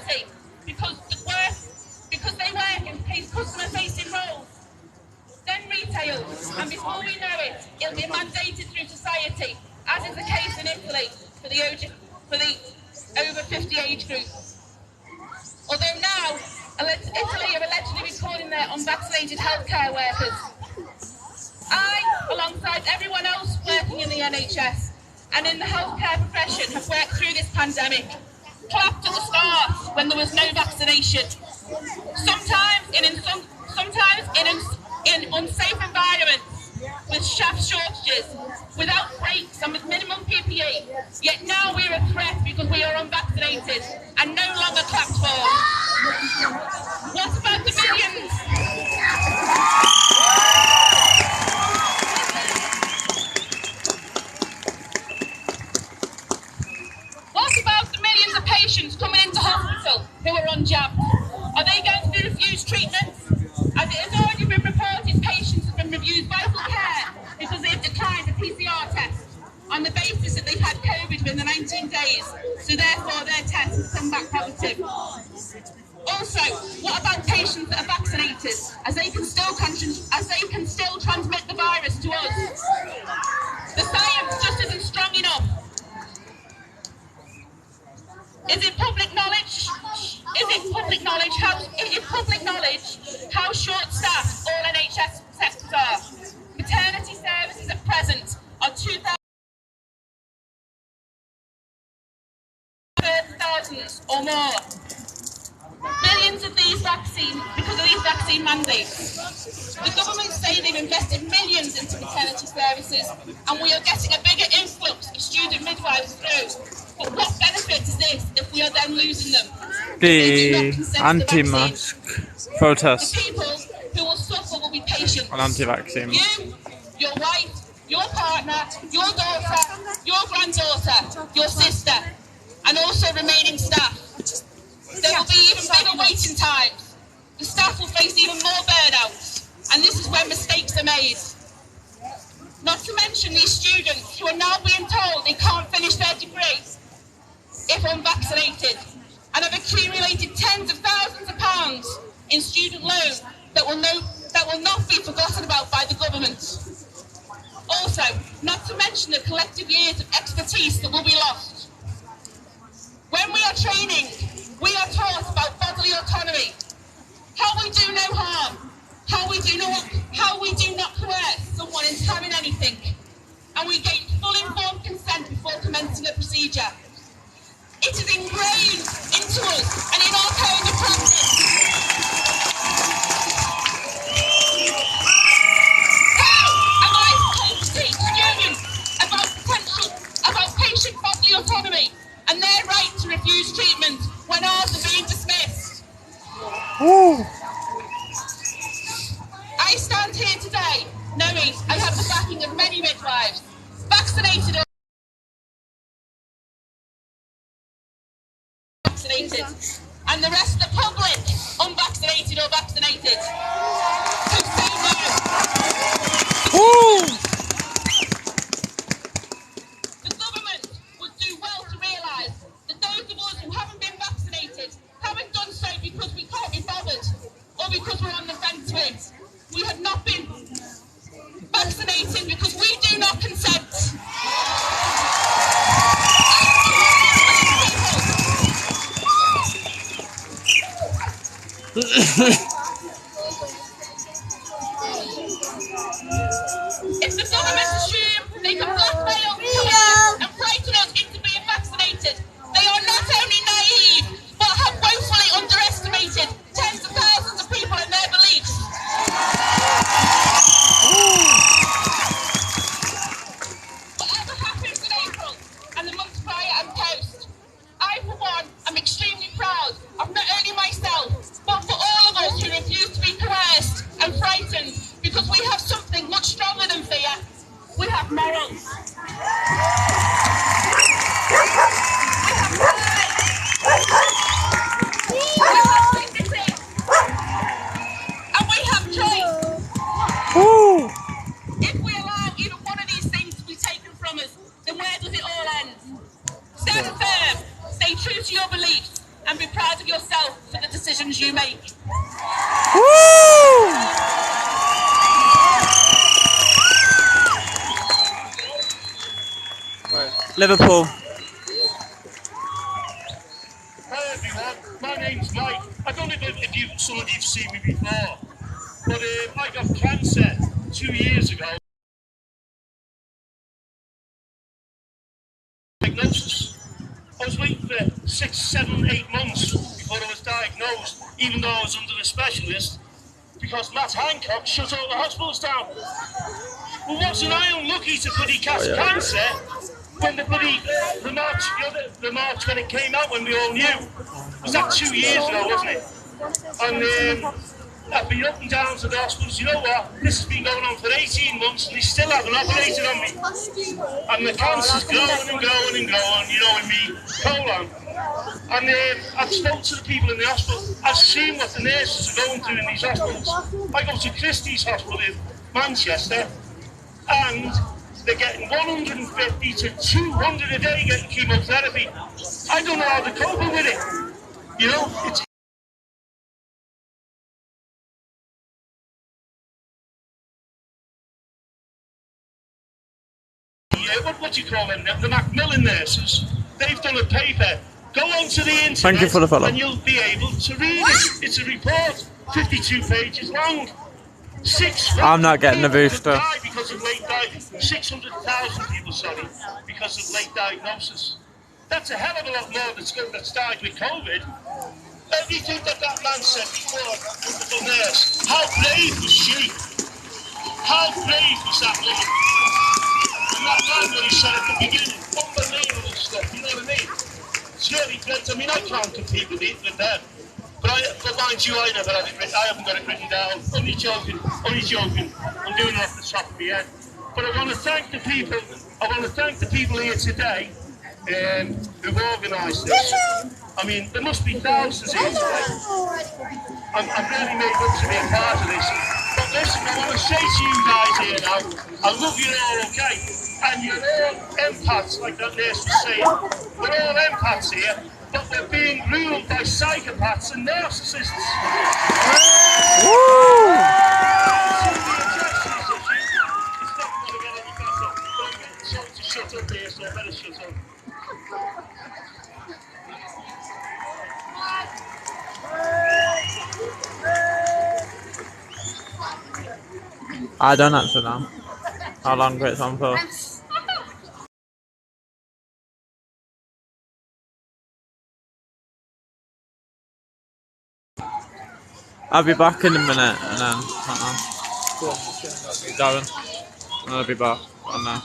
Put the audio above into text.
society because they work in customer-facing roles. Then retail, and before we know it, it'll be mandated through society, as is the case in Italy for the over 50 age group. Although now, Italy are allegedly recording their unvaccinated healthcare workers. I, alongside everyone else working in the NHS and in the healthcare profession, have worked through this pandemic, clapped at the start when there was no vaccination. Sometimes in unsafe environments, with staff shortages, without breaks and with minimum PPE. Yet now we're a threat because we are unvaccinated and no longer clapped for. What about the millions? What about the millions of patients coming into hospital who are unjabbed? Are they going to be refused treatment? As it has already been reported, patients have been refused vital care because they've declined a PCR test on the basis that they've had COVID within the 19 days, so therefore their test has come back positive. Also, what about patients that are vaccinated, as they can still transmit the virus to us? The science just isn't strong enough. Is it public knowledge how short-staffed all NHS sectors are? Maternity services at present are 2,000 or more. Billions of these vaccines, because of these vaccine mandates. The government say they've invested millions into maternity services, and we are getting a bigger influx of student midwives through. But what benefit is this if we are then losing them? The anti-mask protest. The people who will suffer will be patients. On anti-vaccine. You, your wife, your partner, your daughter, your granddaughter, your sister, and also remaining staff. There will be even bigger waiting times. The staff will face even more burnout, and this is when mistakes are made. Not to mention these students who are now being told they can't finish their degree if unvaccinated, and have accumulated tens of thousands of pounds in student loans that will not be forgotten about by the government. Also, not to mention the collective years of expertise that will be lost. When we are training, we are taught about bodily autonomy, how we do no harm, how we do not coerce someone into having anything, and we gain full informed consent before commencing a procedure. It is ingrained into us and in our code of practice. How am I supposed to teach students about patient bodily autonomy and their right to refuse treatment when ours are being dismissed? Ooh. I stand here today knowing I have the backing of many midwives, vaccinated or vaccinated, and the rest of the public, unvaccinated or vaccinated, who say no. Ooh. The government would do well to realise that those of us who haven't been vaccinated haven't done so because we can't be bothered or because we're on the fence with. We have not been vaccinated because we do not consent. If the government assume they can blackmail and frighten us into being vaccinated, they are not only naive, but have woefully underestimated tens of thousands of people and their beliefs. Whatever happens in April and the months prior and post, I, for one, am extremely proud of not only myself, but for all of us who refuse to be coerced and frightened, because we have something much stronger than fear. We have morals. We have pride. We have dignity. And we have choice. Ooh. If we allow even one of these things to be taken from us, then where does it all end? Stand firm. Stay true to your beliefs. and be proud of yourself for the decisions you make. Woo! Liverpool. Hi everyone, my name's Mike. I don't know if some of you've seen me before, but I got cancer 2 years ago. Diagnosis. I was waiting for 6, 7, 8 months before I was diagnosed, even though I was under a specialist, because Matt Hancock shut all the hospitals down. Well, wasn't I unlucky to bloody catch cancer when the bloody the March when it came out, when we all knew? Was that 2 years ago, wasn't it? And I've been up and down to the hospitals. You know what? This has been going on for 18 months and they still haven't operated on me. And the cancer's growing and growing and growing, you know, in me colon. And I've spoken to the people in the hospital. I've seen what the nurses are going through in these hospitals. I go to Christie's Hospital in Manchester and they're getting 150 to 200 a day getting chemotherapy. I don't know how they're coping with it. You know, it's what do you call them? The Macmillan nurses. They've done a paper. Go onto the internet. Thank you for the follow. And you'll be able to read it. It's a report, 52 pages long. I'm not getting the booster. Because of late 600,000 people, sorry, because of late diagnosis. That's a hell of a lot more that's died with COVID. Everything that man said before, the nurse, how brave was she? How brave was that woman? And that man, what he said at the beginning, unbelievable stuff, you know what I mean? It's really great. I mean, I can't compete with them. But mind you, I haven't got it written down. Only joking. I'm doing it off the top of my head. But I want to thank the people here today who've organised this. I mean, there must be thousands here today. I'm really made up to be a part of this. But listen, I want to say to you guys here now, I love you all, okay? And you're all empaths, like that nurse was saying. We're all empaths here, but we're being ruled by psychopaths and narcissists. Woo! Shut up here, so I better shut up. I don't actually know how long it's on for. I'll be back in a minute and then Darren. And I'll be back on there.